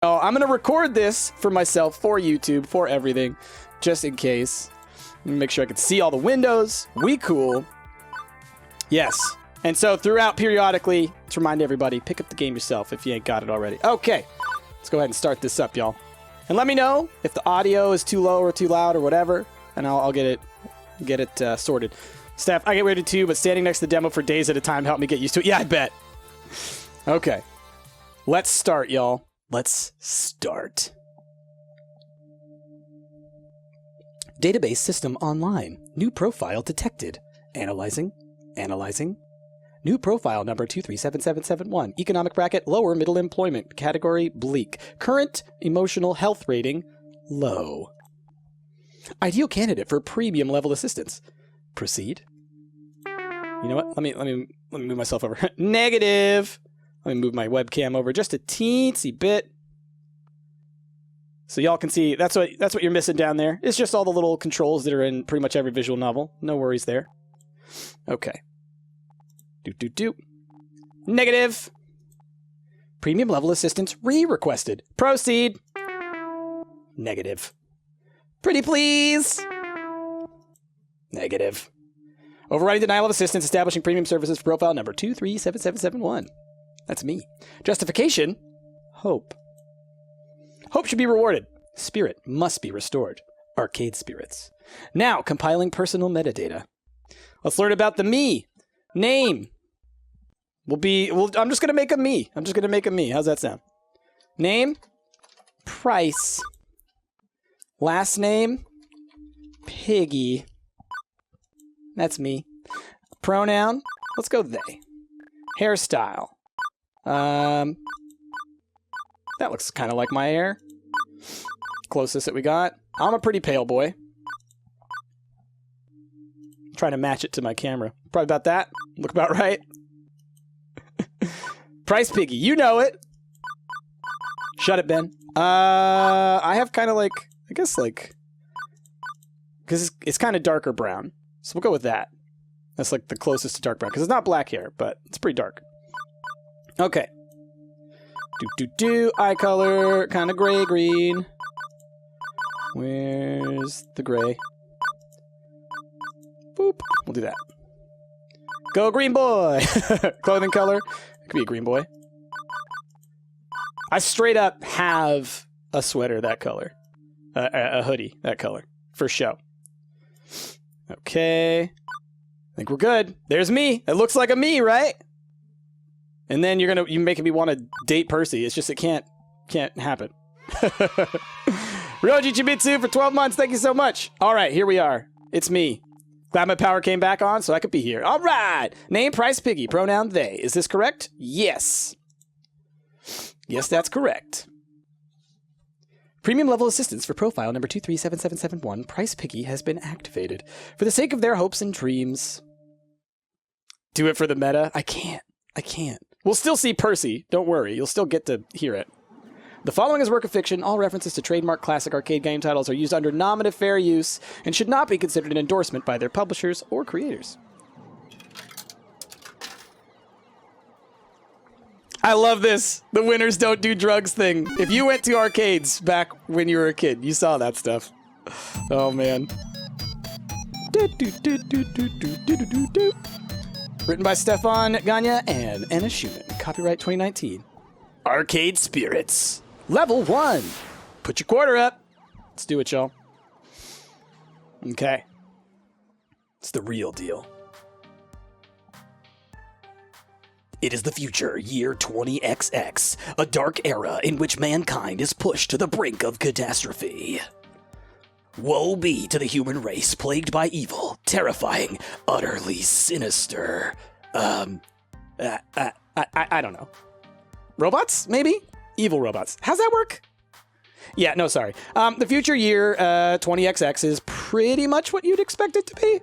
Oh, I'm going to record this for myself, for YouTube, for everything, just in case. Make sure I can see all the windows. We cool. Yes. And so throughout, periodically, let's remind everybody, pick up the game yourself if you ain't got it already. Okay. Let's go ahead and start this up, y'all. And let me know if the audio is too low or too loud or whatever, and I'll get it sorted. Steph, I get weirded too, but standing next to the demo for days at a time helped me get used to it. Yeah, I bet. Okay. Let's start, y'all. Let's start. Database system online. New profile detected. Analyzing. Analyzing. New profile number 237771. Economic bracket lower middle employment. Category bleak. Current emotional health rating low. Ideal candidate for premium level assistance. Proceed. You know what? Let me move myself over. Negative. Let me move my webcam over just a teensy bit. So y'all can see that's what you're missing down there. It's just all the little controls that are in pretty much every visual novel. No worries there. Okay. Negative. Premium level assistance re-requested. Proceed. Negative. Pretty please. Negative. Overriding denial of assistance, establishing premium services for profile number 237771. That's me. Justification. Hope. Hope should be rewarded. Spirit must be restored. Arcade spirits. Now, compiling personal metadata. Let's learn about the me. Name. I'm just going to make a me. How's that sound? Name. Price. Last name. Piggy. That's me. Pronoun. Let's go they. Hairstyle. That looks kind of like my hair. Closest that we got. I'm a pretty pale boy. Trying to match it to my camera. Probably about that. Look about right. Price Piggy. You know it. Shut it, Ben. I have kind of like, I guess like, because it's kind of darker brown. So we'll go with that. That's like the closest to dark brown. Because it's not black hair, but it's pretty dark. Okay. Eye color. Kind of gray-green. Where's the gray? Boop. We'll do that. Go green boy! Clothing color. It could be a green boy. I straight up have a sweater that color. A hoodie that color. For show. Okay. I think we're good. There's me. It looks like a me, right? And then you're making me want to date Percy. It's just it can't happen. Ryoji Chibitsu for 12 months. Thank you so much. All right, here we are. It's me. Glad my power came back on so I could be here. All right. Name, price, piggy. Pronoun, they. Is this correct? Yes. Yes, that's correct. Premium level assistance for profile number 237771. Price Piggy has been activated. For the sake of their hopes and dreams. Do it for the meta? I can't. We'll still see Percy. Don't worry. You'll still get to hear it. The following is a work of fiction. All references to trademark classic arcade game titles are used under nominative fair use and should not be considered an endorsement by their publishers or creators. I love this. The winners don't do drugs thing. If you went to arcades back when you were a kid, you saw that stuff. Oh, man. Written by Stefan Gagne and Anna Schumann. Copyright 2019. Arcade Spirits. Level 1. Put your quarter up. Let's do it, y'all. Okay. It's the real deal. It is the future, year 20XX, a dark era in which mankind is pushed to the brink of catastrophe. Woe be to the human race plagued by evil, terrifying, utterly sinister. I don't know. Robots, maybe? Evil robots. How's that work? Yeah, no, sorry. The future year, 20XX, is pretty much what you'd expect it to be.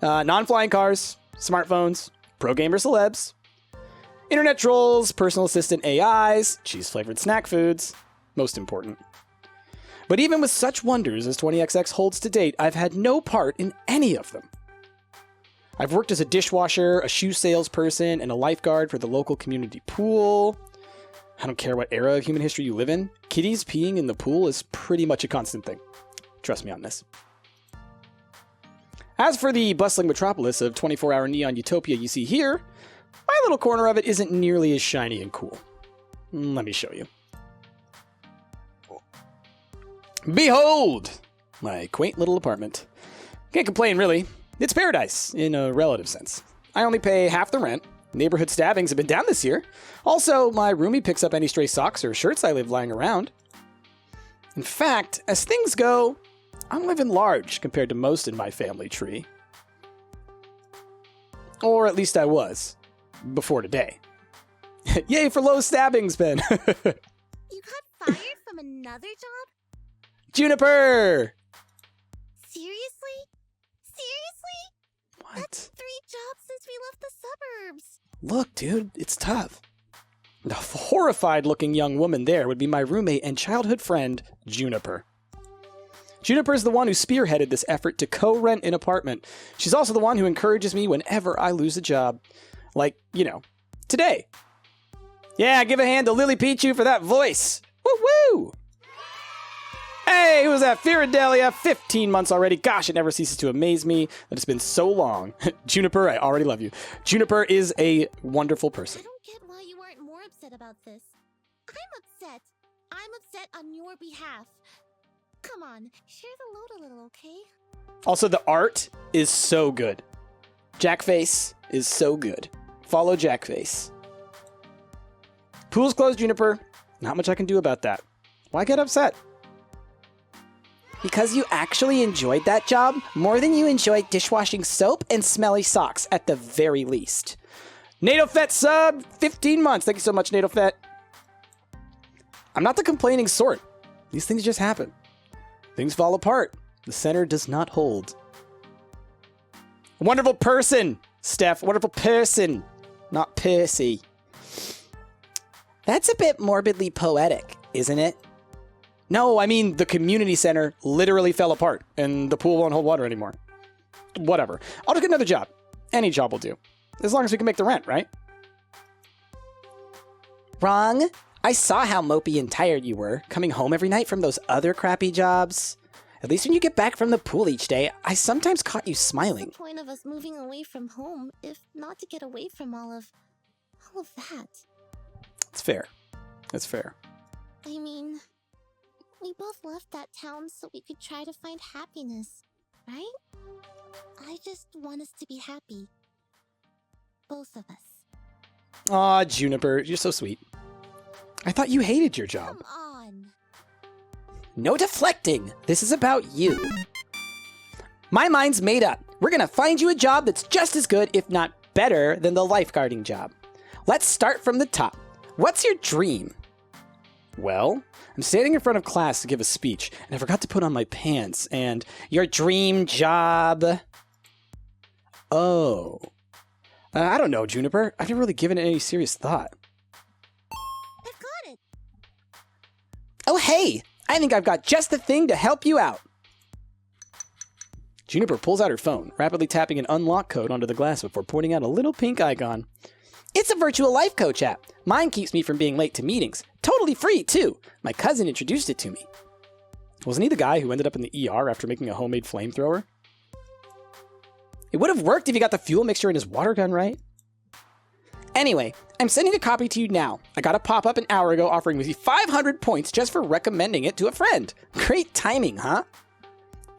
Non-flying cars, smartphones, pro-gamer celebs, internet trolls, personal assistant AIs, cheese-flavored snack foods, most important. But even with such wonders as 20XX holds to date, I've had no part in any of them. I've worked as a dishwasher, a shoe salesperson, and a lifeguard for the local community pool. I don't care what era of human history you live in, kitties peeing in the pool is pretty much a constant thing. Trust me on this. As for the bustling metropolis of 24-hour neon utopia you see here, my little corner of it isn't nearly as shiny and cool. Let me show you. Behold! My quaint little apartment. Can't complain, really. It's paradise, in a relative sense. I only pay half the rent. Neighborhood stabbings have been down this year. Also, my roomie picks up any stray socks or shirts I leave lying around. In fact, as things go, I'm living large compared to most in my family tree. Or at least I was. Before today. Yay for low stabbings, Ben! You got fired from another job? Juniper! Seriously? Seriously? What? That's 3 jobs since we left the suburbs. Look, dude, it's tough. The horrified-looking young woman there would be my roommate and childhood friend, Juniper. Juniper is the one who spearheaded this effort to co-rent an apartment. She's also the one who encourages me whenever I lose a job. Like, you know, today. Yeah, give a hand to Lily Pichu for that voice. Woo-woo! Hey, who's that? Firadelia, 15 months already. Gosh, it never ceases to amaze me that it's been so long. Juniper, I already love you. Juniper is a wonderful person. I don't get why you aren't more upset about this. I'm upset. I'm upset on your behalf. Come on, share the load a little, okay? Also, the art is so good. Jackface is so good. Follow Jackface. Pool's closed, Juniper. Not much I can do about that. Why get upset? Because you actually enjoyed that job more than you enjoyed dishwashing soap and smelly socks, at the very least. NatoFet sub, 15 months. Thank you so much, NatoFet. I'm not the complaining sort. These things just happen. Things fall apart. The center does not hold. Wonderful person, Steph. Wonderful person, not Percy. That's a bit morbidly poetic, isn't it? No, I mean, the community center literally fell apart, and the pool won't hold water anymore. Whatever. I'll just get another job. Any job will do. As long as we can make the rent, right? Wrong. I saw how mopey and tired you were, coming home every night from those other crappy jobs. At least when you get back from the pool each day, I sometimes caught you smiling. What's the point of us moving away from home if not to get away from all of that? It's fair. It's fair. I mean, we both left that town so we could try to find happiness, right? I just want us to be happy. Both of us. Aw, Juniper, you're so sweet. I thought you hated your job. Come on. No deflecting. This is about you. My mind's made up. We're gonna find you a job that's just as good, if not better, than the lifeguarding job. Let's start from the top. What's your dream? Well, I'm standing in front of class to give a speech, and I forgot to put on my pants, and your dream job... Oh. I don't know, Juniper. I've never really given it any serious thought. I've got it. Oh, hey! I think I've got just the thing to help you out. Juniper pulls out her phone, rapidly tapping an unlock code onto the glass before pointing out a little pink icon. It's a virtual life coach app. Mine keeps me from being late to meetings. Totally free, too. My cousin introduced it to me. Wasn't he the guy who ended up in the ER after making a homemade flamethrower? It would have worked if he got the fuel mixture in his water gun right. Anyway, I'm sending a copy to you now. I got a pop-up an hour ago offering me 500 points just for recommending it to a friend. Great timing, huh?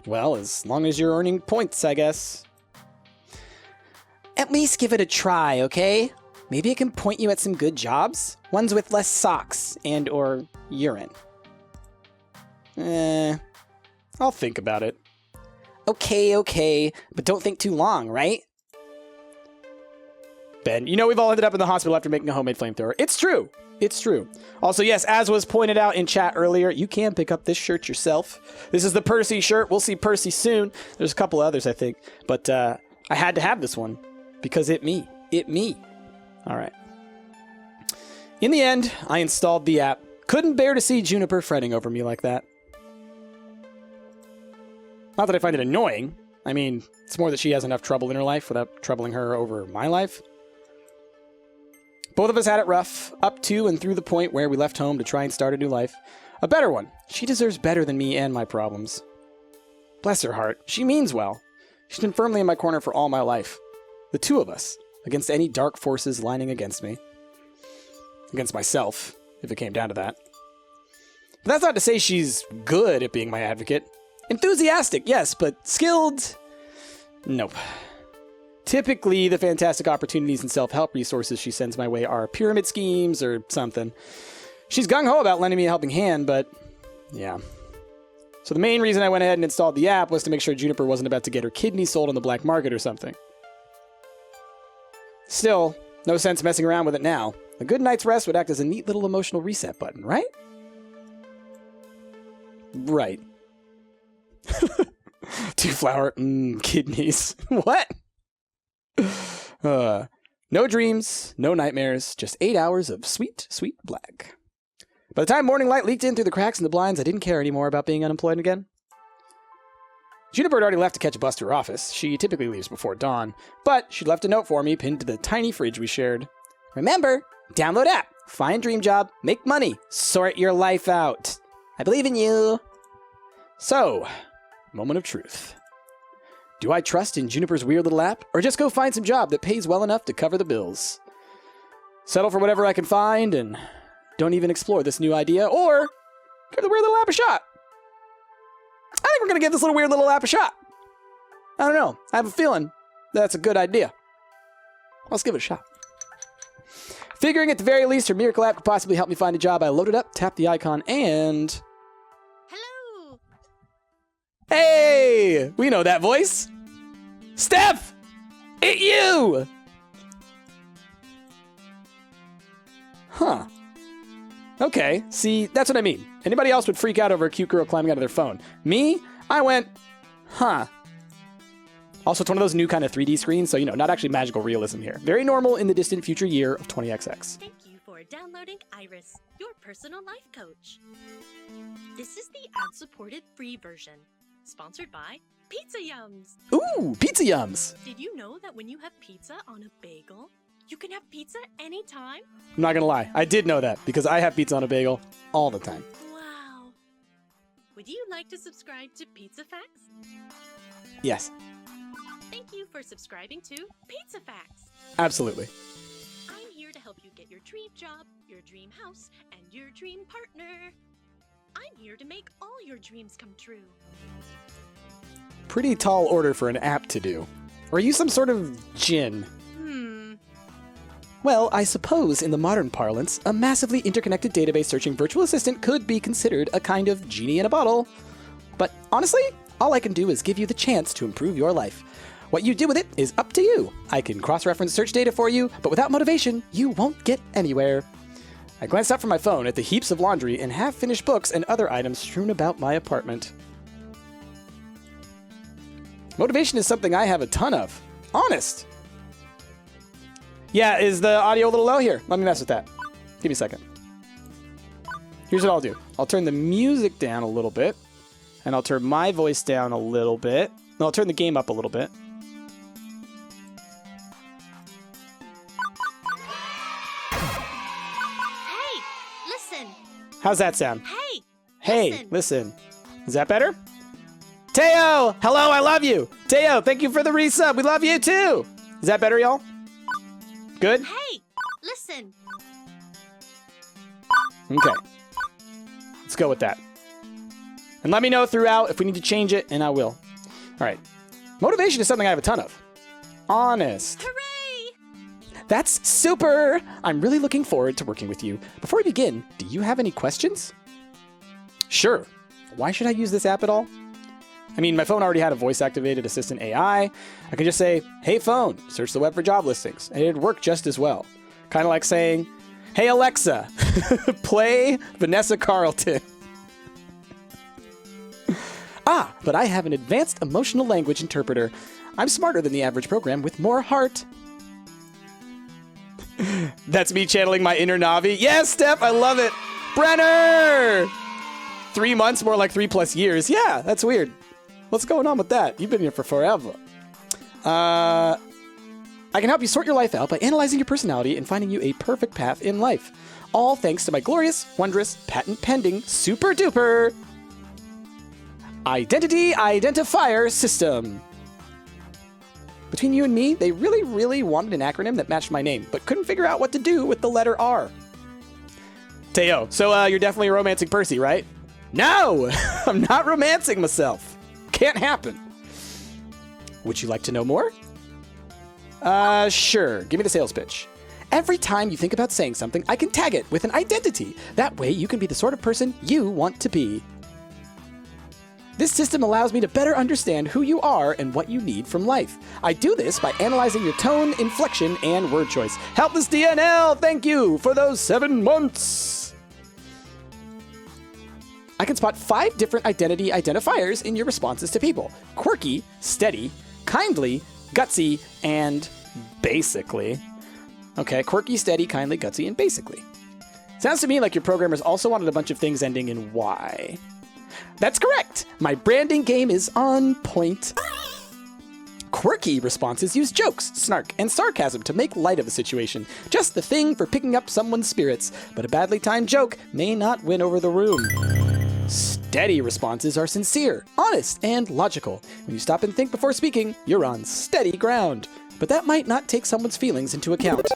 Well, as long as you're earning points, I guess. At least give it a try, okay? Maybe it can point you at some good jobs. Ones with less socks and or urine. I'll think about it. Okay, but don't think too long, right? Ben, you know we've all ended up in the hospital after making a homemade flamethrower. It's true. It's true. Also, yes, as was pointed out in chat earlier, you can pick up this shirt yourself. This is the Percy shirt. We'll see Percy soon. There's a couple others, I think. But I had to have this one because it me. All right. In the end, I installed the app. Couldn't bear to see Juniper fretting over me like that. Not that I find it annoying. I mean, it's more that she has enough trouble in her life without troubling her over my life. Both of us had it rough, up to and through the point where we left home to try and start a new life. A better one. She deserves better than me and my problems. Bless her heart. She means well. She's been firmly in my corner for all my life. The two of us, against any dark forces lining against me. Against myself, if it came down to that. But that's not to say she's good at being my advocate. Enthusiastic, yes, but skilled? Nope. Typically, the fantastic opportunities and self-help resources she sends my way are pyramid schemes or something. She's gung-ho about lending me a helping hand, but yeah. So the main reason I went ahead and installed the app was to make sure Juniper wasn't about to get her kidney sold on the black market or something. Still, no sense messing around with it now. A good night's rest would act as a neat little emotional reset button, right? Right. 2 flower, kidneys. What? No dreams, no nightmares, just 8 hours of sweet, sweet black. By the time morning light leaked in through the cracks in the blinds, I didn't care anymore about being unemployed again. Juniper had already left to catch a bus to her office. She typically leaves before dawn, but she'd left a note for me pinned to the tiny fridge we shared. Remember, download app, find dream job, make money, sort your life out. I believe in you. So, moment of truth. Do I trust in Juniper's weird little app, or just go find some job that pays well enough to cover the bills? Settle for whatever I can find and don't even explore this new idea, or give the weird little app a shot. I think we're going to give this little weird little app a shot. I don't know. I have a feeling that's a good idea. Let's give it a shot. Figuring at the very least her miracle app could possibly help me find a job, I loaded up, tapped the icon, and... Hello! Hey! We know that voice. Steph! It's you! Huh. Okay, see, that's what I mean. Anybody else would freak out over a cute girl climbing out of their phone. Me, I went, huh. Also, it's one of those new kind of 3D screens, so, not actually magical realism here. Very normal in the distant future year of 20XX. Thank you for downloading Iris, your personal life coach. This is the ad-supported free version, sponsored by Pizza Yums. Ooh, Pizza Yums. Did you know that when you have pizza on a bagel, you can have pizza anytime? I'm not gonna lie, I did know that, because I have pizza on a bagel all the time. Wow. Would you like to subscribe to Pizza Facts? Yes. Thank you for subscribing to Pizza Facts. Absolutely. I'm here to help you get your dream job, your dream house, and your dream partner. I'm here to make all your dreams come true. Pretty tall order for an app to do. Or are you some sort of djinn? Well, I suppose in the modern parlance, a massively interconnected database searching virtual assistant could be considered a kind of genie in a bottle. But honestly, all I can do is give you the chance to improve your life. What you do with it is up to you. I can cross-reference search data for you, but without motivation, you won't get anywhere. I glanced up from my phone at the heaps of laundry and half-finished books and other items strewn about my apartment. Motivation is something I have a ton of. Honest. Yeah, is the audio a little low here? Let me mess with that. Give me a second. Here's what I'll do. I'll turn the music down a little bit, and I'll turn my voice down a little bit. No, I'll turn the game up a little bit. Hey, listen. How's that sound? Hey. Hey, listen. Is that better? Teo! Hello, I love you! Teo, thank you for the resub. We love you too! Is that better, y'all? Good? Hey, listen. Okay. Let's go with that. And let me know throughout if we need to change it, and I will. All right. Motivation is something I have a ton of. Honest. Hooray! That's super! I'm really looking forward to working with you. Before we begin, do you have any questions? Sure. Why should I use this app at all? I mean, my phone already had a voice-activated assistant AI. I can just say, hey phone, search the web for job listings, and it'd work just as well. Kind of like saying, hey Alexa, play Vanessa Carlton. But I have an advanced emotional language interpreter. I'm smarter than the average program with more heart. That's me channeling my inner Navi. Yes, Steph, I love it. Brenner! 3 months, more like 3+ years. Yeah, that's weird. What's going on with that? You've been here for forever. I can help you sort your life out by analyzing your personality and finding you a perfect path in life. All thanks to my glorious, wondrous, patent-pending, super-duper identity identifier system. Between you and me, they really, really wanted an acronym that matched my name, but couldn't figure out what to do with the letter R. Teo, so you're definitely romancing Percy, right? No! I'm not romancing myself. Can't happen. Would you like to know more? Sure. Give me the sales pitch. Every time you think about saying something, I can tag it with an identity. That way you can be the sort of person you want to be. This system allows me to better understand who you are and what you need from life. I do this by analyzing your tone, inflection, and word choice. Helpless DNL, thank you for those 7 months. I can spot 5 different identity identifiers in your responses to people. Quirky, steady, kindly, gutsy, and basically. Okay, quirky, steady, kindly, gutsy, and basically. Sounds to me like your programmers also wanted a bunch of things ending in Y. That's correct! My branding game is on point. Quirky responses use jokes, snark, and sarcasm to make light of a situation. Just the thing for picking up someone's spirits, but a badly timed joke may not win over the room. Steady responses are sincere, honest, and logical. When you stop and think before speaking, you're on steady ground. But that might not take someone's feelings into account.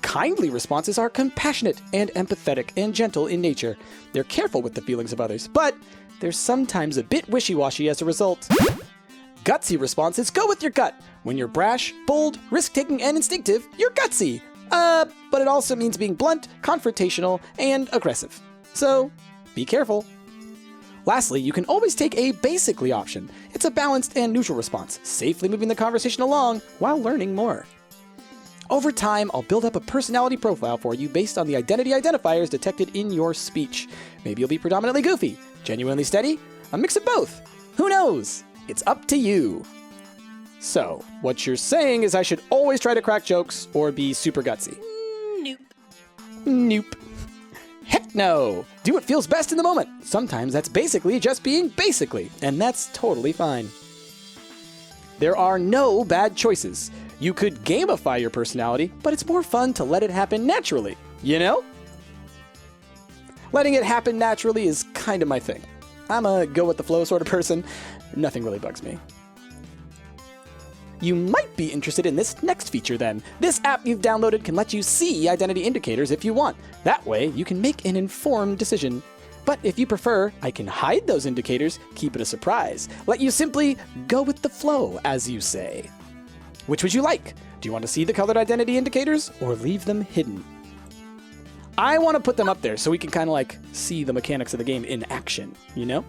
Kindly responses are compassionate and empathetic and gentle in nature. They're careful with the feelings of others, but they're sometimes a bit wishy-washy as a result. Gutsy responses go with your gut. When you're brash, bold, risk-taking, and instinctive, you're gutsy. But it also means being blunt, confrontational, and aggressive. So, be careful. Lastly, you can always take a basically option. It's a balanced and neutral response, safely moving the conversation along while learning more. Over time, I'll build up a personality profile for you based on the identity identifiers detected in your speech. Maybe you'll be predominantly goofy, genuinely steady, a mix of both. Who knows? It's up to you. So, what you're saying is I should always try to crack jokes or be super gutsy. Nope. Nope. Heck no! Do what feels best in the moment. Sometimes that's basically just being basically, and that's totally fine. There are no bad choices. You could gamify your personality, but it's more fun to let it happen naturally, you know? Letting it happen naturally is kind of my thing. I'm a go-with-the-flow sort of person. Nothing really bugs me. You might be interested in this next feature then. This app you've downloaded can let you see identity indicators if you want. That way, you can make an informed decision. But if you prefer, I can hide those indicators, keep it a surprise, let you simply go with the flow, as you say. Which would you like? Do you want to see the colored identity indicators or leave them hidden? I want to put them up there so we can kind of like see the mechanics of the game in action, you know?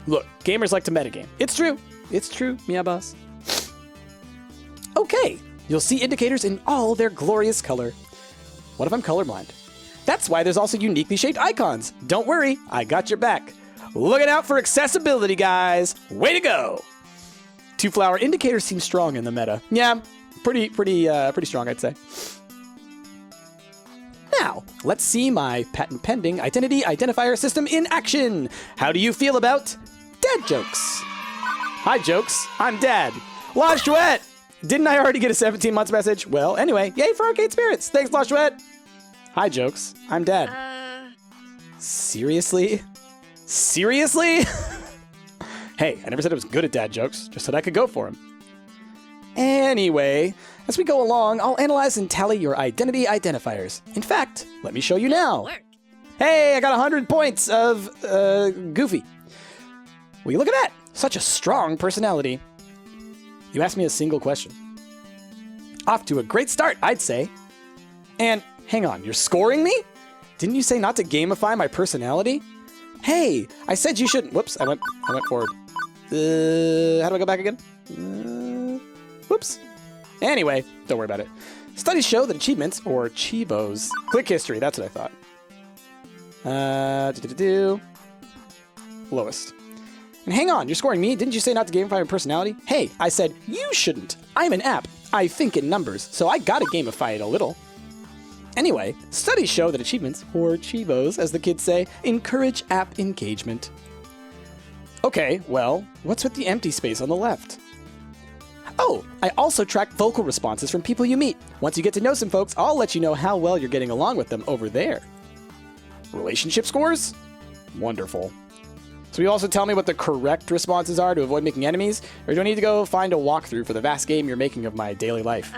Look, gamers like to metagame. It's true. It's true, Mia boss. Okay, you'll see indicators in all their glorious color. What if I'm colorblind? That's why there's also uniquely shaped icons. Don't worry, I got your back. Looking out for accessibility, guys. Way to go. 2-flower indicators seem strong in the meta. Yeah, pretty strong, I'd say. Now, let's see my patent-pending identity identifier system in action. How do you feel about dad jokes? Hi, jokes. I'm Dad. La Chouette! Didn't I already get a 17 months message? Well, anyway, yay for Arcade Spirits. Thanks, La Chouette. Hi, jokes. I'm Dad. Seriously? Seriously? Hey, I never said I was good at dad jokes, just said I could go for them. Anyway, as we go along, I'll analyze and tally your identity identifiers. In fact, let me show you now. Hey, I got 100 points of, goofy. Will you look at that? Such a strong personality. You asked me a single question. Off to a great start, I'd say. And, hang on, you're scoring me? Didn't you say not to gamify my personality? Hey, I said you shouldn't. Whoops, I went forward. How do I go back again? Whoops. Anyway, don't worry about it. Studies show that achievements, or Chibos, click history, that's what I thought. Lowest. And hang on, you're scoring me. Didn't you say not to gamify my personality? Hey, I said you shouldn't. I'm an app. I think in numbers, so I gotta gamify it a little. Anyway, studies show that achievements, or Chibos, as the kids say, encourage app engagement. Okay, well, what's with the empty space on the left? Oh, I also track vocal responses from people you meet. Once you get to know some folks, I'll let you know how well you're getting along with them over there. Relationship scores? Wonderful. So you also tell me what the correct responses are to avoid making enemies, or do I need to go find a walkthrough for the vast game you're making of my daily life?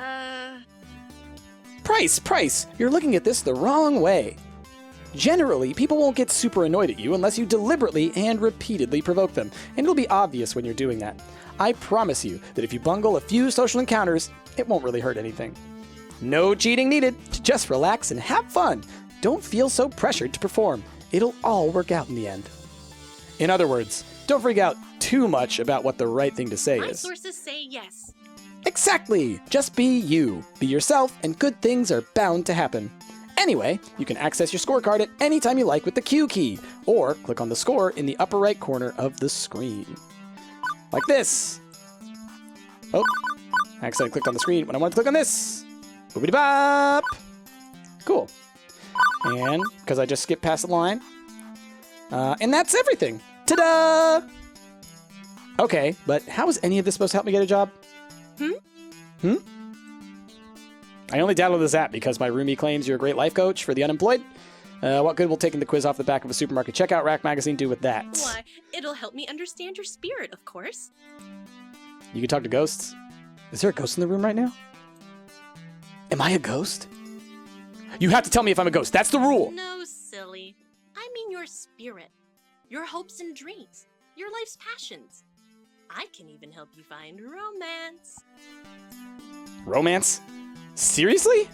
Price, you're looking at this the wrong way. Generally, people won't get super annoyed at you unless you deliberately and repeatedly provoke them, and it'll be obvious when you're doing that. I promise you that if you bungle a few social encounters, it won't really hurt anything. No cheating needed, just relax and have fun. Don't feel so pressured to perform. It'll all work out in the end. In other words, don't freak out too much about what the right thing to say My is. sources say yes. Exactly! Just be you. Be yourself, and good things are bound to happen. Anyway, you can access your scorecard at any time you like with the Q key, or click on the score in the upper right corner of the screen. Like this. Oh, I accidentally clicked on the screen when I wanted to click on this. Boopity-bop! Cool. And, because I just skipped past the line. And that's everything. Ta-da! Okay, but how is any of this supposed to help me get a job? I only downloaded this app because my roomie claims you're a great life coach for the unemployed. What good will taking the quiz off the back of a supermarket checkout rack magazine do with that? Why, it'll help me understand your spirit, of course. You can talk to ghosts? Is there a ghost in the room right now? Am I a ghost? You have to tell me if I'm a ghost. That's the rule. No, silly. I mean your spirit. Your hopes and dreams. Your life's passions. I can even help you find romance. Romance? Seriously?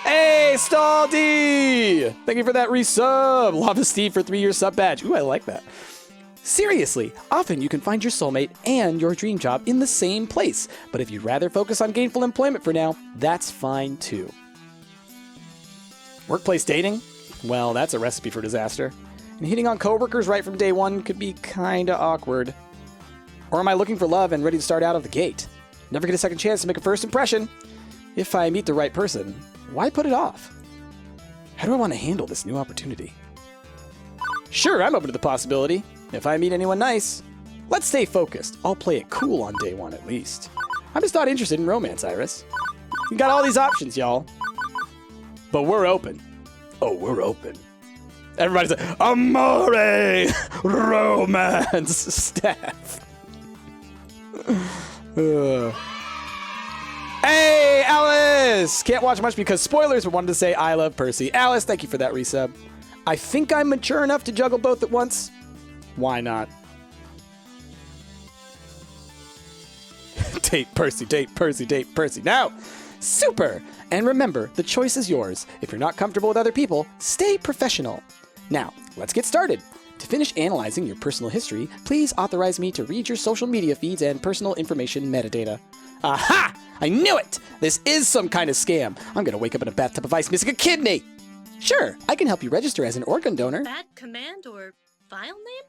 Hey, Staldy! Thank you for that resub. Lava Steve for 3-year sub badge. Ooh, I like that. Seriously, often you can find your soulmate and your dream job in the same place. But if you'd rather focus on gainful employment for now, that's fine too. Workplace dating? Well, that's a recipe for disaster. And hitting on coworkers right from day one could be kinda awkward. Or am I looking for love and ready to start out of the gate? Never get a second chance to make a first impression. If I meet the right person, why put it off? How do I want to handle this new opportunity? Sure, I'm open to the possibility. If I meet anyone nice. Let's stay focused. I'll play it cool on day one at least. I'm just not interested in romance, Iris. You got all these options, y'all. But we're open. Oh, we're open. Everybody's like, Amore! Romance staff. Hey, Alice! Can't watch much because spoilers, but wanted to say I love Percy. Alice, thank you for that resub. I think I'm mature enough to juggle both at once. Why not? Date Percy, date Percy, date Percy. Now! Super! And remember, the choice is yours. If you're not comfortable with other people, stay professional. Now, let's get started. To finish analyzing your personal history, please authorize me to read your social media feeds and personal information metadata. Aha! I knew it! This is some kind of scam. I'm gonna wake up in a bathtub of ice missing a kidney! Sure, I can help you register as an organ donor. Bad command or file name?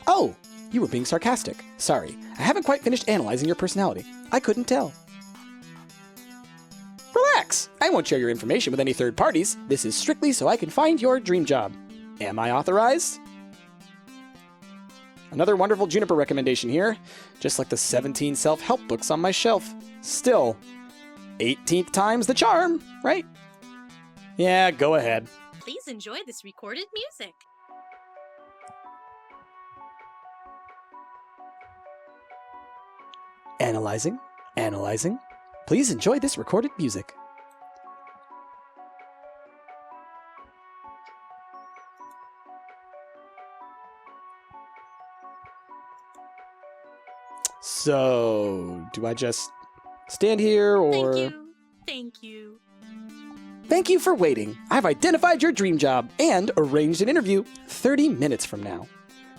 Oh, you were being sarcastic. Sorry, I haven't quite finished analyzing your personality. I couldn't tell. Relax! I won't share your information with any third parties. This is strictly so I can find your dream job. Am I authorized? Another wonderful Juniper recommendation here, just like the 17 self-help books on my shelf. Still, 18th time's the charm, right? Yeah, go ahead. Please enjoy this recorded music. Analyzing, analyzing. Please enjoy this recorded music. So, do I just stand here or... Thank you. Thank you. Thank you for waiting. I've identified your dream job and arranged an interview 30 minutes from now.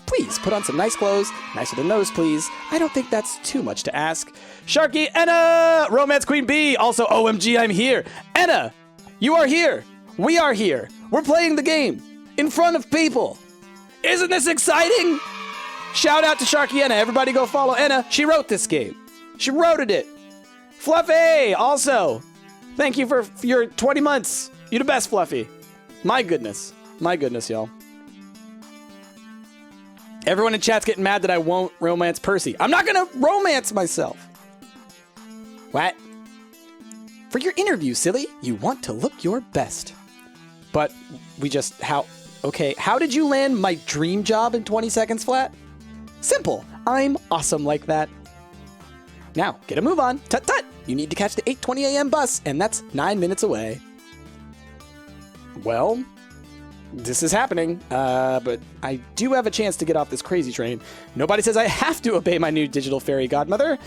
Please put on some nice clothes, nicer than those, please. I don't think that's too much to ask. Sharky, Enna! Romance Queen Bee! Also, OMG, I'm here. Enna, you are here. We are here. We're playing the game in front of people. Isn't this exciting? Shout out to Sharky Enna. Everybody go follow Enna. She wrote this game. She wrote it. Fluffy, also. Thank you for your 20 months. You the best, Fluffy. My goodness. My goodness, y'all. Everyone in chat's getting mad that I won't romance Percy. I'm not gonna romance myself. What? For your interview, silly, you want to look your best. But we just, okay, how did you land my dream job in 20 seconds flat? Simple. I'm awesome like that. Now, get a move on. Tut tut. You need to catch the 8:20 a.m. bus, and that's 9 minutes away. Well, this is happening, but I do have a chance to get off this crazy train. Nobody says I have to obey my new digital fairy godmother.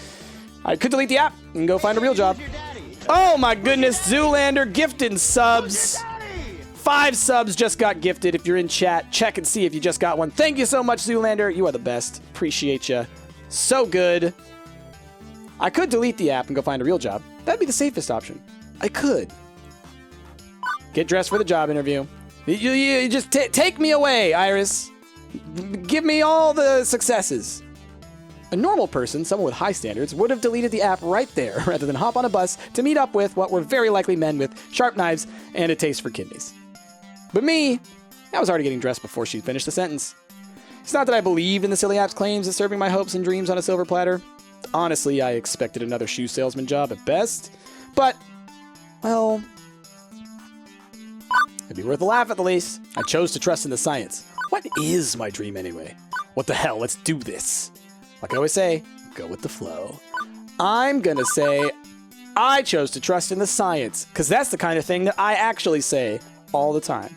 I could delete the app and go find a real job. Oh my goodness, Zoolander gifting subs. 5 subs just got gifted. If you're in chat, check and see if you just got one. Thank you so much, Zoolander. You are the best. Appreciate you. So good. I could delete the app and go find a real job. That'd be the safest option. I could. Get dressed for the job interview. You just take me away, Iris. Give me all the successes. A normal person, someone with high standards, would have deleted the app right there rather than hop on a bus to meet up with what were very likely men with sharp knives and a taste for kidneys. But me, I was already getting dressed before she'd finished the sentence. It's not that I believed in the silly app's claims of serving my hopes and dreams on a silver platter. Honestly, I expected another shoe salesman job at best. But, well, it'd be worth a laugh at the least. I chose to trust in the science. What is my dream anyway? What the hell? Let's do this. Like I always say, go with the flow. I'm gonna say I chose to trust in the science, because that's the kind of thing that I actually say all the time.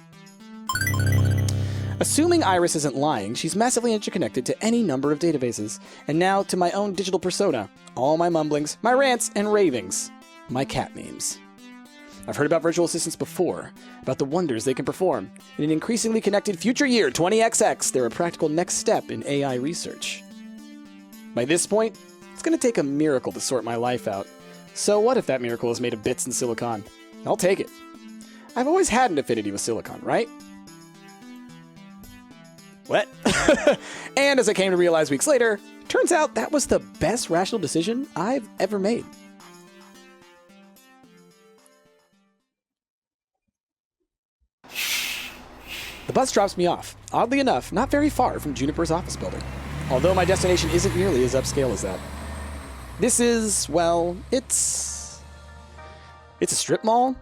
Assuming Iris isn't lying, she's massively interconnected to any number of databases, and now to my own digital persona. All my mumblings, my rants and ravings, my cat memes. I've heard about virtual assistants before, about the wonders they can perform. In an increasingly connected future year, 20XX, they're a practical next step in AI research. By this point, it's going to take a miracle to sort my life out. So what if that miracle is made of bits and silicon? I'll take it. I've always had an affinity with silicon, right? What? And as I came to realize weeks later, turns out that was the best rational decision I've ever made. The bus drops me off, oddly enough, not very far from Juniper's office building. Although my destination isn't nearly as upscale as that. This is, well, it's a strip mall.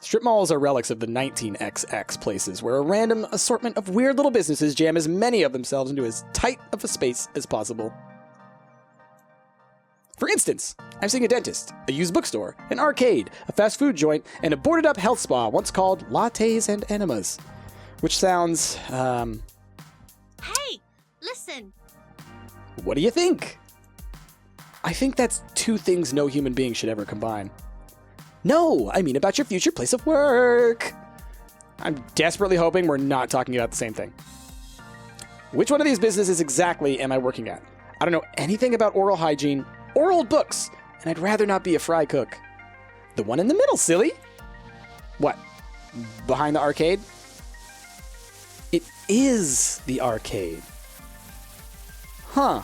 Strip malls are relics of the 19XX places, where a random assortment of weird little businesses jam as many of themselves into as tight of a space as possible. For instance, I'm seeing a dentist, a used bookstore, an arcade, a fast food joint, and a boarded-up health spa once called Lattes and Enemas. Which sounds, Hey, listen. What do you think? I think that's 2 things no human being should ever combine. No, I mean about your future place of work. I'm desperately hoping we're not talking about the same thing. Which one of these businesses exactly am I working at? I don't know anything about oral hygiene or old books, and I'd rather not be a fry cook. The one in the middle, silly. What? Behind the arcade? It is the arcade. Huh.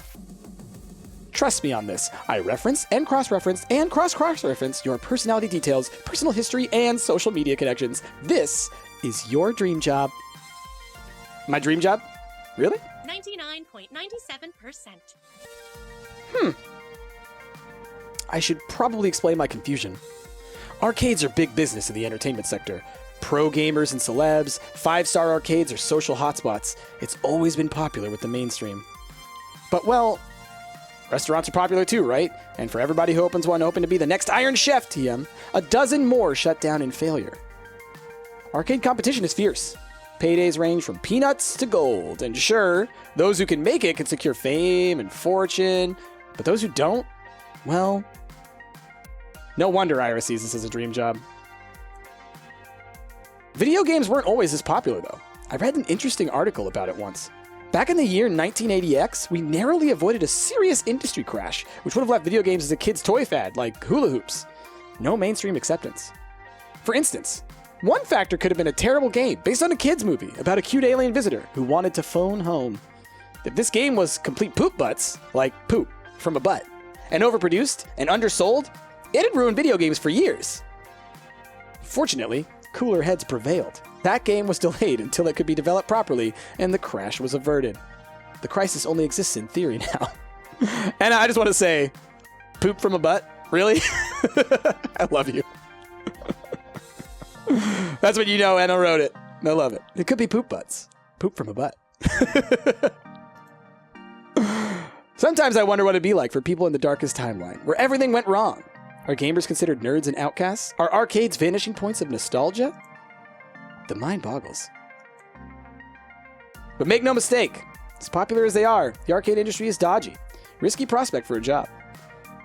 Trust me on this. I reference and cross-reference and cross-cross-reference your personality details, personal history, and social media connections. This is your dream job. My dream job? Really? 99.97%. I should probably explain my confusion. Arcades are big business in the entertainment sector. Pro gamers and celebs, 5-star arcades are social hotspots. It's always been popular with the mainstream. But, well, restaurants are popular too, right? And for everybody who opens one open to be the next Iron Chef, TM, a dozen more shut down in failure. Arcade competition is fierce. Paydays range from peanuts to gold. And sure, those who can make it can secure fame and fortune. But those who don't, well, no wonder Iris sees this as a dream job. Video games weren't always as popular, though. I read an interesting article about it once. Back in the year 1980X, we narrowly avoided a serious industry crash, which would have left video games as a kid's toy fad, like hula hoops. No mainstream acceptance. For instance, one factor could have been a terrible game based on a kid's movie about a cute alien visitor who wanted to phone home. If this game was complete poop butts, like poop from a butt, and overproduced and undersold, it'd ruin video games for years. Fortunately, cooler heads prevailed. That game was delayed until it could be developed properly, and the crash was averted. The crisis only exists in theory now. And I just want to say, poop from a butt? Really? I love you. That's what you know, Anna wrote it. I love it. It could be poop butts. Poop from a butt. Sometimes I wonder what it'd be like for people in the darkest timeline, where everything went wrong. Are gamers considered nerds and outcasts? Are arcades vanishing points of nostalgia? The mind boggles. But make no mistake, as popular as they are, the arcade industry is dodgy. Risky prospect for a job.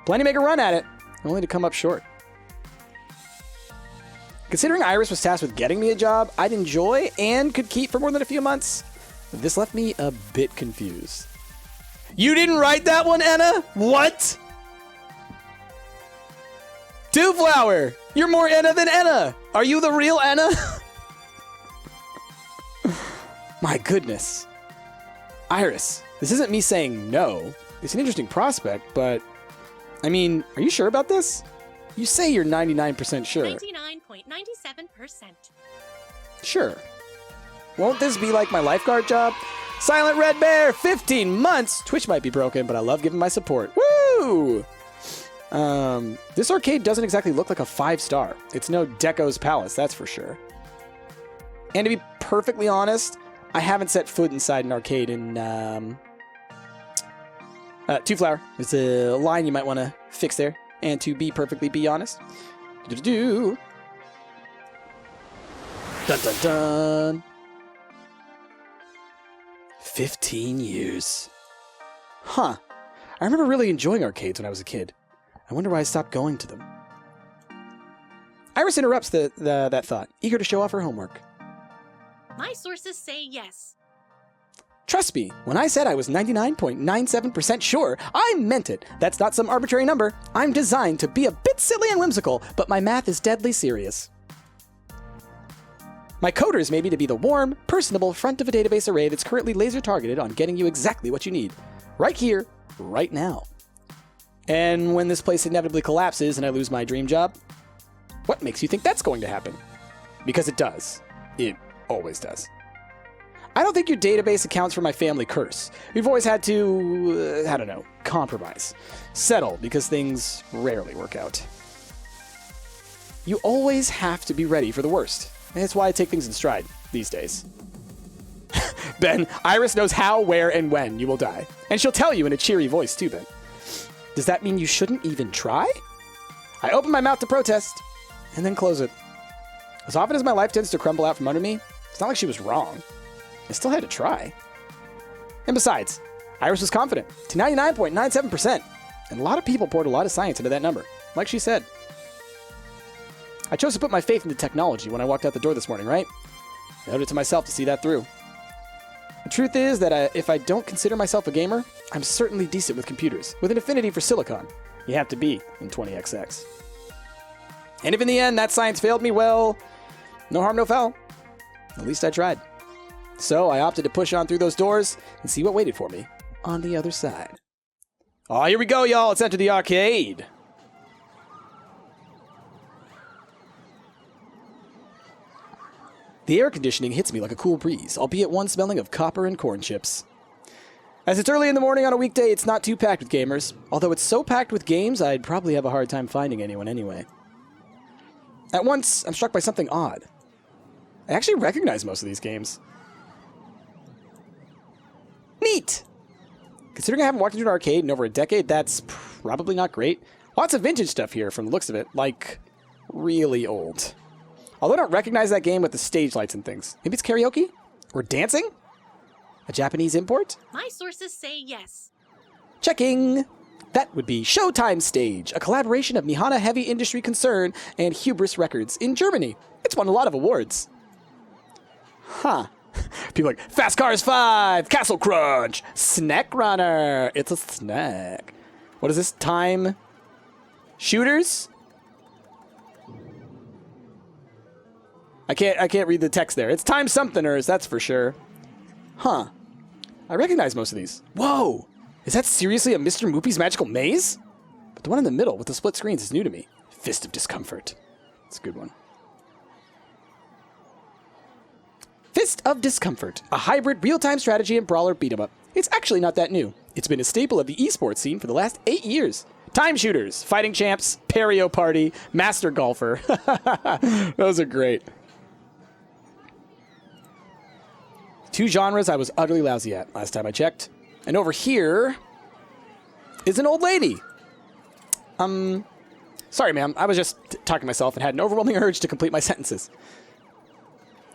Plenty make a run at it, only to come up short. Considering Iris was tasked with getting me a job I'd enjoy and could keep for more than a few months, this left me a bit confused. You didn't write that one, Anna? What? Two Flower! You're more Anna than Anna! Are you the real Anna? My goodness. Iris, this isn't me saying no. It's an interesting prospect, but... I mean, are you sure about this? You say you're 99% sure. 99.97%. Sure. Won't this be like my lifeguard job? Silent Red Bear, 15 months! Twitch might be broken, but I love giving my support. Woo! This arcade doesn't exactly look like a 5-star. It's no Deco's Palace, that's for sure. And to be perfectly honest, I haven't set foot inside an arcade in, Two Flower. There's a line you might want to fix there. And to be honest. Dun dun dun. 15 years. Huh. I remember really enjoying arcades when I was a kid. I wonder why I stopped going to them. Iris interrupts that thought, eager to show off her homework. My sources say yes. Trust me, when I said I was 99.97% sure, I meant it. That's not some arbitrary number. I'm designed to be a bit silly and whimsical, but my math is deadly serious. My coders may be to be the warm, personable front of a database array that's currently laser targeted on getting you exactly what you need. Right here, right now. And when this place inevitably collapses and I lose my dream job, what makes you think that's going to happen? Because it does. It always does. I don't think your database accounts for my family curse. We've always had to, I don't know, compromise. Settle, because things rarely work out. You always have to be ready for the worst. And that's why I take things in stride these days. Ben, Iris knows how, where, and when you will die. And she'll tell you in a cheery voice, too, Ben. Does that mean you shouldn't even try? I open my mouth to protest, and then close it. As often as my life tends to crumble out from under me, it's not like she was wrong. I still had to try. And besides, Iris was confident to 99.97%. And a lot of people poured a lot of science into that number, like she said. I chose to put my faith into technology when I walked out the door this morning, right? I owed it to myself to see that through. The truth is that if I don't consider myself a gamer, I'm certainly decent with computers, with an affinity for silicon. You have to be in 20XX. And if in the end that science failed me, well, no harm, no foul. At least I tried. So I opted to push on through those doors and see what waited for me on the other side. Oh, here we go, y'all. Let's enter the arcade. The air conditioning hits me like a cool breeze, albeit one smelling of copper and corn chips. As it's early in the morning on a weekday, it's not too packed with gamers. Although it's so packed with games, I'd probably have a hard time finding anyone anyway. At once, I'm struck by something odd. I actually recognize most of these games. Neat! Considering I haven't walked into an arcade in over a decade, that's probably not great. Lots of vintage stuff here from the looks of it, like really old. Although I don't recognize that game with the stage lights and things. Maybe it's karaoke? Or dancing? A Japanese import? My sources say yes. Checking! That would be Showtime Stage, a collaboration of Mihana Heavy Industry Concern and Hubris Records in Germany. It's won a lot of awards. Huh. People like, Fast Cars 5, Castle Crunch, Snack Runner. It's a snack. What is this? Time Shooters? I can't read the text there. It's Time Somethingers, that's for sure. Huh. I recognize most of these. Whoa! Is that seriously a Mr. Moopy's Magical Maze? But the one in the middle with the split screens is new to me. Fist of Discomfort. It's a good one. Fist of Discomfort, a hybrid real-time strategy and brawler beat-em-up. It's actually not that new. It's been a staple of the esports scene for the last 8 years. Time shooters, fighting champs, Perio Party, Master Golfer. Those are great. 2 genres I was utterly lousy at last time I checked. And over here is an old lady. Sorry, ma'am. I was just talking to myself and had an overwhelming urge to complete my sentences.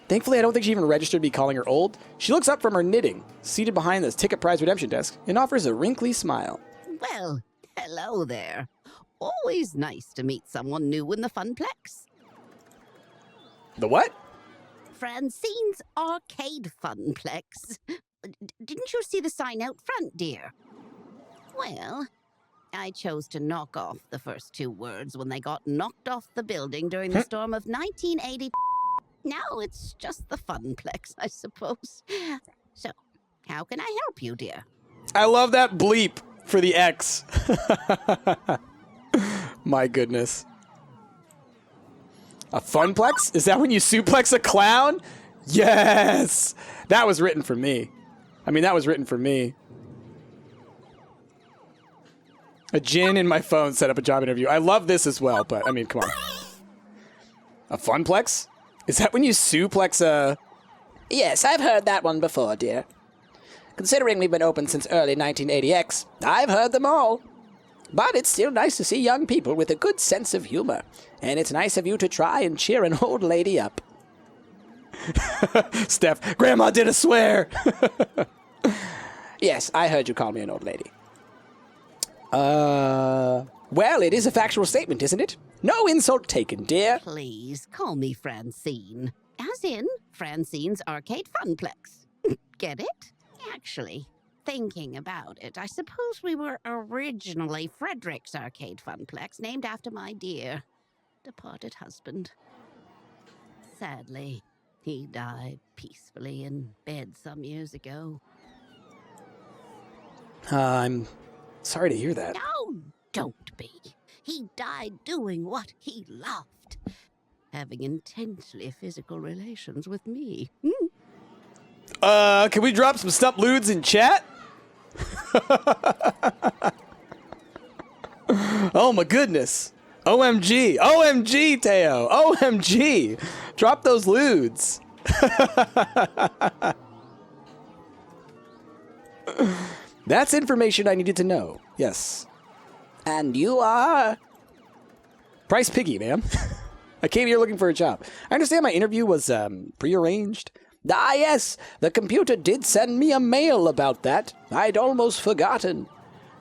Thankfully, I don't think she even registered me calling her old. She looks up from her knitting, seated behind the ticket prize redemption desk, and offers a wrinkly smile. Well, hello there. Always nice to meet someone new in the Funplex. The what? Francine's Arcade Funplex. Didn't you see the sign out front, dear? Well, I chose to knock off the first 2 words when they got knocked off the building during the storm of 1980. Now it's just the Funplex, I suppose. So, how can I help you, dear? I love that bleep for the X. My goodness. A Funplex? Is that when you suplex a clown? Yes! That was written for me. I mean, that was written for me. A djinn in my phone set up a job interview. I love this as well, but I mean, come on. A Funplex? Is that when you suplex a... Yes, I've heard that one before, dear. Considering we've been open since early 1980X, I've heard them all. But it's still nice to see young people with a good sense of humor. And it's nice of you to try and cheer an old lady up. Steph, Grandma did a swear! Yes, I heard you call me an old lady. Well, it is a factual statement, isn't it? No insult taken, dear. Please, call me Francine. As in, Francine's Arcade Funplex. Get it? Actually, thinking about it, I suppose we were originally Frederick's Arcade Funplex, named after my dear, departed husband. Sadly, he died peacefully in bed some years ago. I'm sorry to hear that. No, don't be. He died doing what he loved. Having intensely physical relations with me. Can we drop some Stumpt lewds in chat? Oh my goodness. OMG. OMG, Teo. OMG. Drop those lewds. That's information I needed to know. Yes. And you are? Price Piggy, ma'am. I came here looking for a job. I understand my interview was, prearranged. Ah, yes. The computer did send me a mail about that. I'd almost forgotten.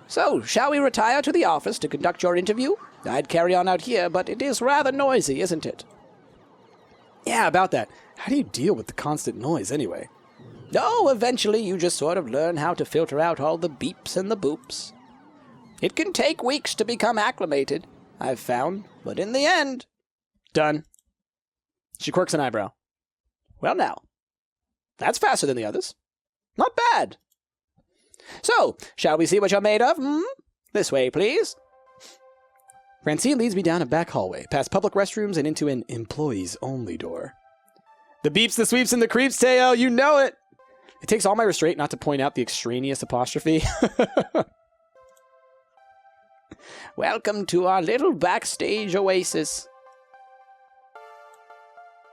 So, shall we retire to the office to conduct your interview? I'd carry on out here, but it is rather noisy, isn't it? Yeah, about that. How do you deal with the constant noise, anyway? Oh, eventually you just sort of learn how to filter out all the beeps and the boops. It can take weeks to become acclimated, I've found, but in the end... Done. She quirks an eyebrow. Well now, that's faster than the others. Not bad. So, shall we see what you're made of, This way, please. Francine leads me down a back hallway, past public restrooms and into an employees-only door. The beeps, the sweeps, and the creeps, Teo, you know it! It takes all my restraint not to point out the extraneous apostrophe. Welcome to our little backstage oasis.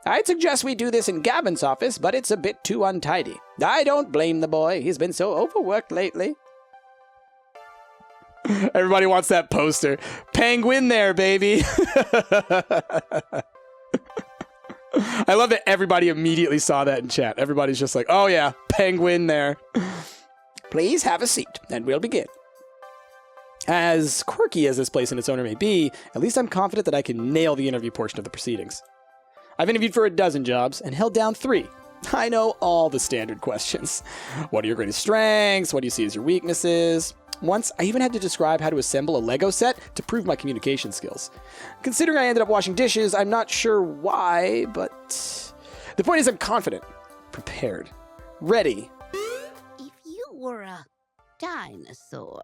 I'd suggest we do this in Gavin's office, but it's a bit too untidy. I don't blame the boy. He's been so overworked lately. Everybody wants that poster. Penguin there, baby. I love that everybody immediately saw that in chat. Everybody's just like, oh yeah, penguin there. Please have a seat, and we'll begin. As quirky as this place and its owner may be, at least I'm confident that I can nail the interview portion of the proceedings. I've interviewed for 12 jobs and held down 3. I know all the standard questions. What are your greatest strengths? What do you see as your weaknesses? Once, I even had to describe how to assemble a Lego set to prove my communication skills. Considering I ended up washing dishes, I'm not sure why, but... The point is I'm confident, prepared, ready. If you were a dinosaur,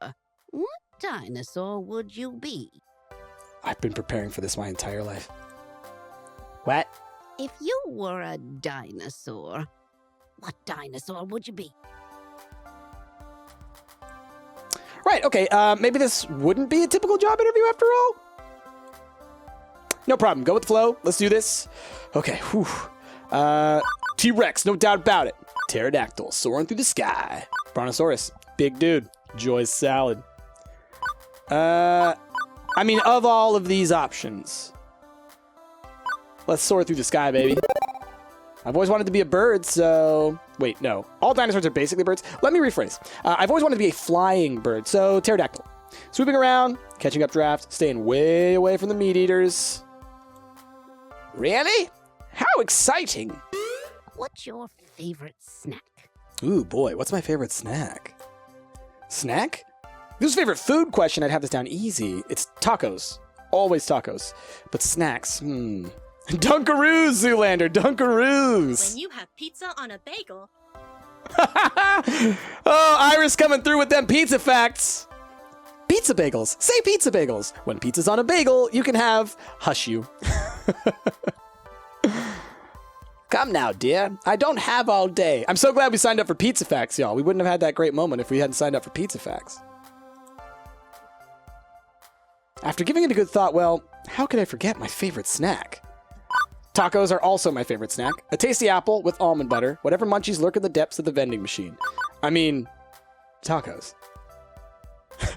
what dinosaur would you be? I've been preparing for this my entire life. What? If you were a dinosaur, What dinosaur would you be? Right, okay, maybe this wouldn't be a typical job interview after all? No problem, go with the flow. Let's do this. Okay, whew. T-Rex, no doubt about it. Pterodactyl, soaring through the sky. Brontosaurus, big dude. Joy's salad. I mean, of all of these options, let's soar through the sky, baby. I've always wanted to be a bird, so... Wait, no. All dinosaurs are basically birds. Let me rephrase. I've always wanted to be a flying bird, so pterodactyl. Swooping around, catching up draft, staying way away from the meat eaters. Really? How exciting! What's your favorite snack? Ooh, boy, what's my favorite snack? Snack? If this was a favorite food question, I'd have this down easy. It's tacos. Always tacos. But snacks, Dunkaroos, Zoolander, Dunkaroos! When you have pizza on a bagel, Oh, Iris coming through with them pizza facts! Pizza bagels. Say pizza bagels. When pizza's on a bagel, you can have hush you. Come now, dear. I don't have all day. I'm so glad we signed up for pizza facts, y'all. We wouldn't have had that great moment if we hadn't signed up for pizza facts. After giving it a good thought, well, how could I forget my favorite snack? Tacos are also my favorite snack. A tasty apple with almond butter. Whatever munchies lurk in the depths of the vending machine. I mean, tacos.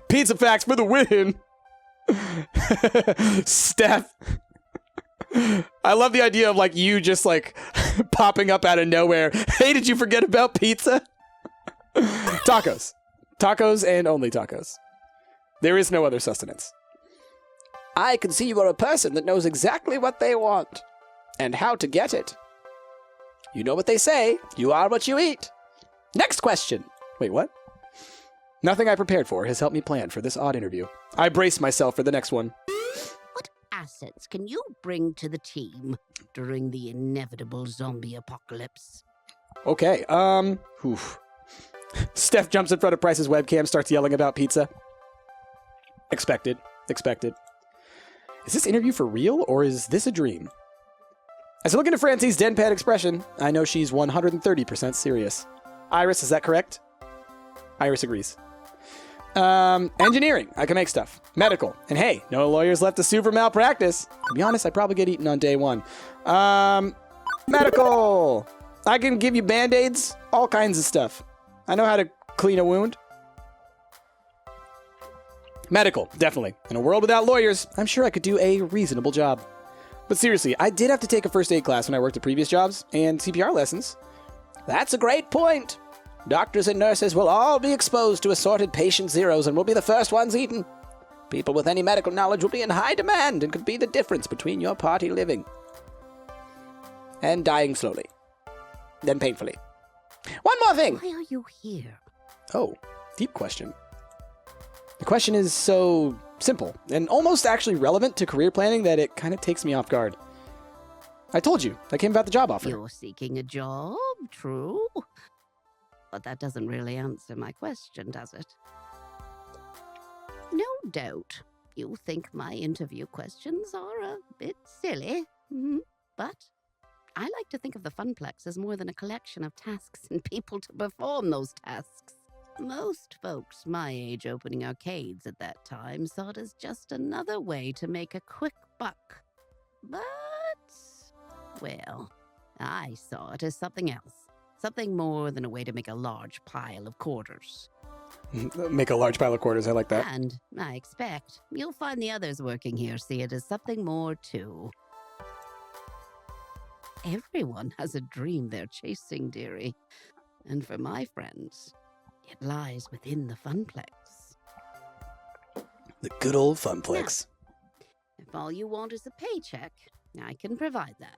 Pizza facts for the win! Steph. I love the idea of, like, you just, like, popping up out of nowhere. Hey, did you forget about pizza? Tacos. Tacos and only tacos. There is no other sustenance. I can see you are a person that knows exactly what they want. And how to get it. You know what they say. You are what you eat. Next question. Wait, what? Nothing I prepared for has helped me plan for this odd interview. I brace myself for the next one. What assets can you bring to the team during the inevitable zombie apocalypse? Okay, Steph jumps in front of Price's webcam, starts yelling about pizza. Expected. Is this interview for real, or is this a dream? As I look into Francine's deadpan expression, I know she's 130% serious. Iris, is that correct? Iris agrees. Engineering. I can make stuff. Medical. And hey, no lawyers left to sue for malpractice. To be honest, I'd probably get eaten on day one. Medical. I can give you band-aids. All kinds of stuff. I know how to clean a wound. Medical. Definitely. In a world without lawyers, I'm sure I could do a reasonable job. But seriously, I did have to take a first aid class when I worked at previous jobs, and CPR lessons. That's a great point. Doctors and nurses will all be exposed to assorted patient zeros and will be the first ones eaten. People with any medical knowledge will be in high demand and could be the difference between your party living and dying slowly, then painfully. One more thing. Why are you here? Oh, deep question. The question is so simple and almost actually relevant to career planning that it kind of takes me off guard. I told you, I came about the job offer. You're seeking a job, true? But that doesn't really answer my question, does it? No doubt you think my interview questions are a bit silly, but I like to think of the Funplex as more than a collection of tasks and people to perform those tasks. Most folks my age opening arcades at that time saw it as just another way to make a quick buck. But, well, I saw it as something else. Something more than a way to make a large pile of quarters. Make a large pile of quarters, I like that. And I expect you'll find the others working here see it as something more too. Everyone has a dream they're chasing, dearie. And for my friends, it lies within the Funplex. The good old Funplex. If all you want is a paycheck, I can provide that.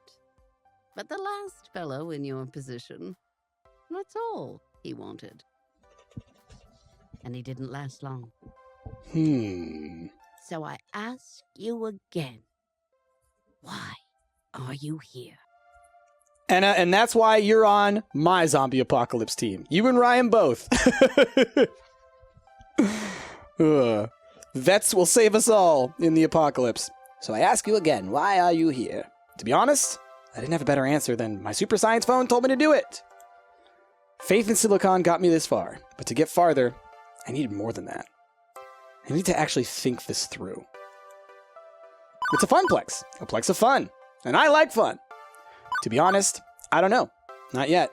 But the last fellow in your position, that's all he wanted. And he didn't last long. So I ask you again, why are you here? And that's why you're on my zombie apocalypse team. You and Ryan both. Vets will save us all in the apocalypse. So I ask you again, why are you here? To be honest, I didn't have a better answer than my super science phone told me to do it. Faith in Silicon got me this far, but to get farther, I needed more than that. I need to actually think this through. It's a Funplex, a plex of fun, and I like fun. To be honest, I don't know. Not yet.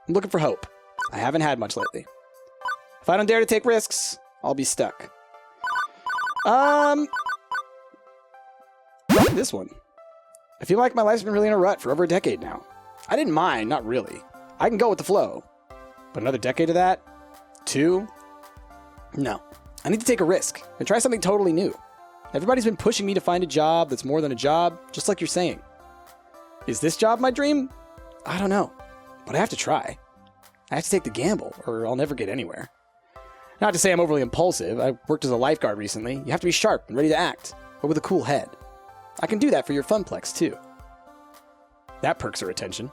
I'm looking for hope. I haven't had much lately. If I don't dare to take risks, I'll be stuck. This one. I feel like my life's been really in a rut for over a decade now. I didn't mind, not really. I can go with the flow. But another decade of that? 2? No. I need to take a risk and try something totally new. Everybody's been pushing me to find a job that's more than a job, just like you're saying. Is this job my dream? I don't know. But I have to try. I have to take the gamble, or I'll never get anywhere. Not to say I'm overly impulsive. I worked as a lifeguard recently. You have to be sharp and ready to act, but with a cool head. I can do that for your Funplex, too. That perks her attention.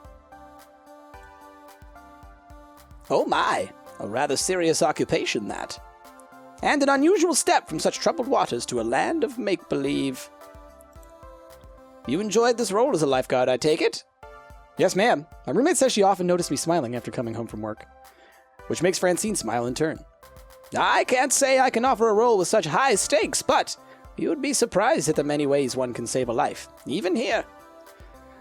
Oh my, a rather serious occupation, that. And an unusual step from such troubled waters to a land of make-believe. You enjoyed this role as a lifeguard, I take it? Yes, ma'am. My roommate says she often noticed me smiling after coming home from work, which makes Francine smile in turn. I can't say I can offer a role with such high stakes, but you'd be surprised at the many ways one can save a life, even here.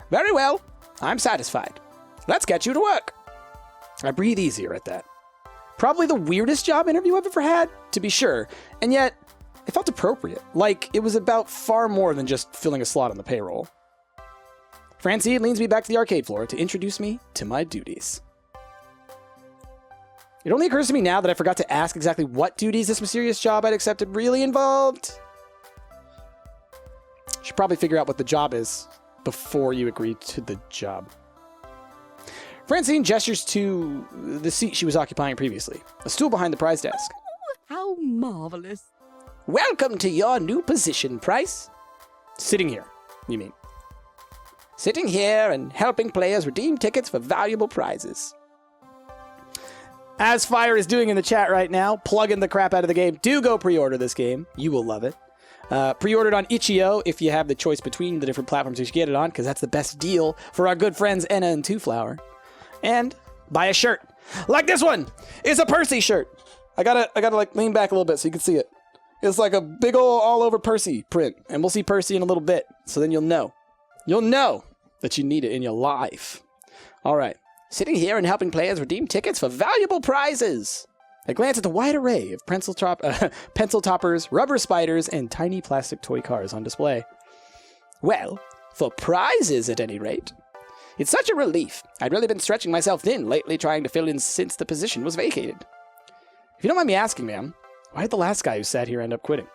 Very well, I'm satisfied. Let's get you to work. I breathe easier at that. Probably the weirdest job interview I've ever had, to be sure, and yet it felt appropriate, like it was about far more than just filling a slot on the payroll. Francine leads me back to the arcade floor to introduce me to my duties. It only occurs to me now that I forgot to ask exactly what duties this mysterious job I'd accepted really involved. Should probably figure out what the job is before you agree to the job. Francine gestures to the seat she was occupying previously, a stool behind the prize desk. How marvelous. Welcome to your new position, Price. Sitting here, you mean? Sitting here and helping players redeem tickets for valuable prizes. As Fire is doing in the chat right now, plugging the crap out of the game. Do go pre-order this game. You will love it. Pre-ordered on itch.io if you have the choice between the different platforms you should get it on, because that's the best deal for our good friends Enna and Two Flower. And buy a shirt like this one. It's a Percy shirt. I gotta like lean back a little bit so you can see it. It's like a big ol' all over Percy print, and we'll see Percy in a little bit. So then you'll know that you need it in your life. All right. Sitting here and helping players redeem tickets for valuable prizes. I glance at the wide array of pencil toppers, rubber spiders, and tiny plastic toy cars on display. Well, for prizes at any rate. It's such a relief. I'd really been stretching myself thin lately trying to fill in since the position was vacated. If you don't mind me asking, ma'am, why did the last guy who sat here end up quitting?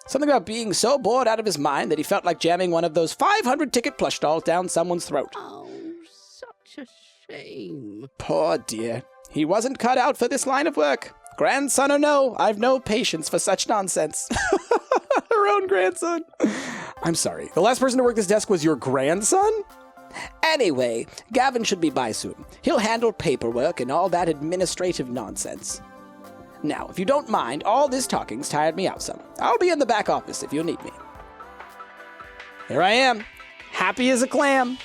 Something about being so bored out of his mind that he felt like jamming one of those 500-ticket plush dolls down someone's throat. Oh, such a shame. Poor dear. He wasn't cut out for this line of work. Grandson or no, I've no patience for such nonsense. Her own grandson. I'm sorry. The last person to work this desk was your grandson? Anyway, Gavin should be by soon. He'll handle paperwork and all that administrative nonsense. Now, if you don't mind, all this talking's tired me out some. I'll be in the back office if you need me. Here I am, happy as a clam.